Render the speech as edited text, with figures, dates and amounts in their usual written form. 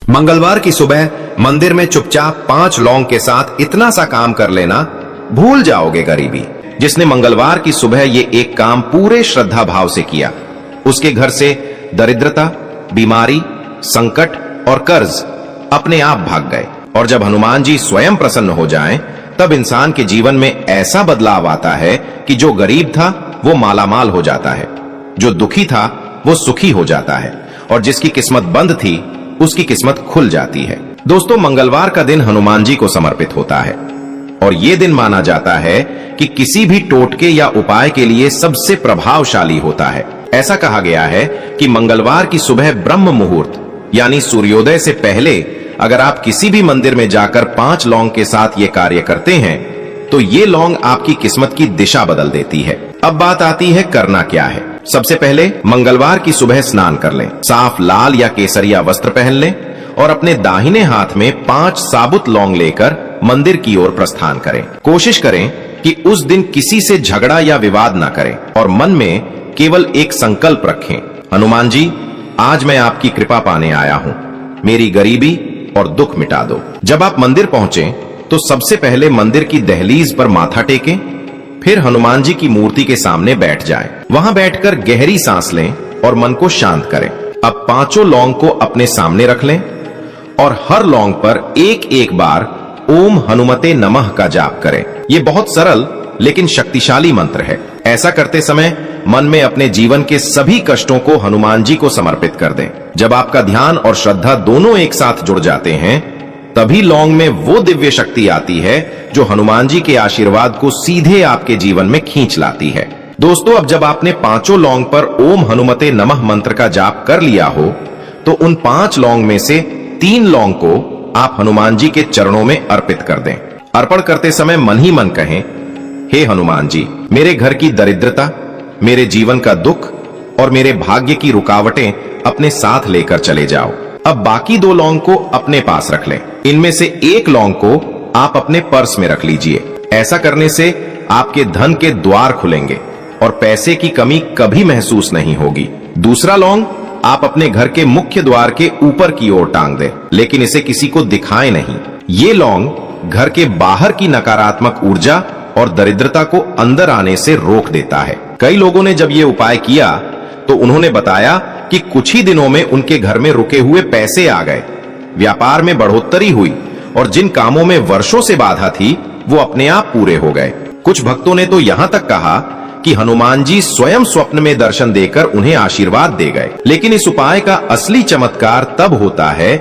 मंगलवार की सुबह मंदिर में चुपचाप 5 लौंग के साथ इतना सा काम कर लेना, भूल जाओगे गरीबी। जिसने मंगलवार की सुबह ये एक काम पूरे श्रद्धा भाव से किया, उसके घर से दरिद्रता, बीमारी, संकट और कर्ज अपने आप भाग गए। और जब हनुमान जी स्वयं प्रसन्न हो जाएं, तब इंसान के जीवन में ऐसा बदलाव आता है कि जो गरीब था वो मालामाल हो जाता है, जो दुखी था वो सुखी हो जाता है, और जिसकी किस्मत बंद थी उसकी किस्मत खुल जाती है। दोस्तों, मंगलवार का दिन हनुमान जी को समर्पित होता है और ये दिन माना जाता है कि किसी भी टोटके या उपाय के लिए सबसे प्रभावशाली होता है। ऐसा कहा गया है कि मंगलवार की सुबह ब्रह्म मुहूर्त यानी सूर्योदय से पहले अगर आप किसी भी मंदिर में जाकर 5 लौंग के साथ ये कार्य करते हैं तो ये लौंग आपकी किस्मत की दिशा बदल देती है। अब बात आती है करना क्या है। सबसे पहले मंगलवार की सुबह स्नान कर लें, साफ लाल या केसरिया वस्त्र पहन लें और अपने दाहिने हाथ में 5 साबुत लौंग लेकर मंदिर की ओर प्रस्थान करें। कोशिश करें कि उस दिन किसी से झगड़ा या विवाद न करें और मन में केवल एक संकल्प रखें, हनुमान जी, आज मैं आपकी कृपा पाने आया हूं, मेरी गरीबी और दुख मिटा दो। जब आप मंदिर पहुंचे तो सबसे पहले मंदिर की दहलीज पर माथा टेकें, फिर हनुमान जी की मूर्ति के सामने बैठ जाएं। वहां बैठकर गहरी सांस लें और मन को शांत करें। अब 5 लौंग को अपने सामने रख लें और हर लौंग पर एक एक बार ओम हनुमते नमः का जाप करें। ये बहुत सरल लेकिन शक्तिशाली मंत्र है। ऐसा करते समय मन में अपने जीवन के सभी कष्टों को हनुमान जी को समर्पित कर दें। जब आपका ध्यान और श्रद्धा दोनों एक साथ जुड़ जाते हैं, तभी लौंग में वो दिव्य शक्ति आती है जो हनुमान जी के आशीर्वाद को सीधे आपके जीवन में खींच लाती है। दोस्तों, अब जब आपने 5 लौंग पर ओम हनुमते नमः मंत्र का जाप कर लिया हो, तो उन 5 लौंग में से 3 लौंग को आप हनुमान जी के चरणों में अर्पित कर दें। अर्पण करते समय मन ही मन कहें, हे हनुमान जी, मेरे घर की दरिद्रता, मेरे जीवन का दुख और मेरे भाग्य की रुकावटें अपने साथ लेकर चले जाओ। अब बाकी 2 लौंग को अपने पास रख लें। इनमें से एक लौंग को आप अपने पर्स में रख लीजिए। ऐसा करने से आपके धन के द्वार खुलेंगे और पैसे की कमी कभी महसूस नहीं होगी। दूसरा लौंग आप अपने घर के मुख्य द्वार के ऊपर की ओर टांग दें, लेकिन इसे किसी को दिखाएं नहीं। ये लौंग घर के बाहर की नकारात्मक ऊर्जा और दरिद्रता को अंदर आने से रोक देता है। कई लोगों ने जब ये उपाय किया तो उन्होंने बताया कि कुछ ही दिनों में उनके घर में रुके हुए पैसे आ गए, व्यापार में बढ़ोतरी हुई और जिन कामों में वर्षों से बाधा थी वो अपने आप पूरे हो गए। कुछ भक्तों ने तो यहाँ तक कहा कि हनुमान जी स्वयं स्वप्न में दर्शन देकर उन्हें आशीर्वाद दे गए। लेकिन इस उपाय का असली चमत्कार तब होता है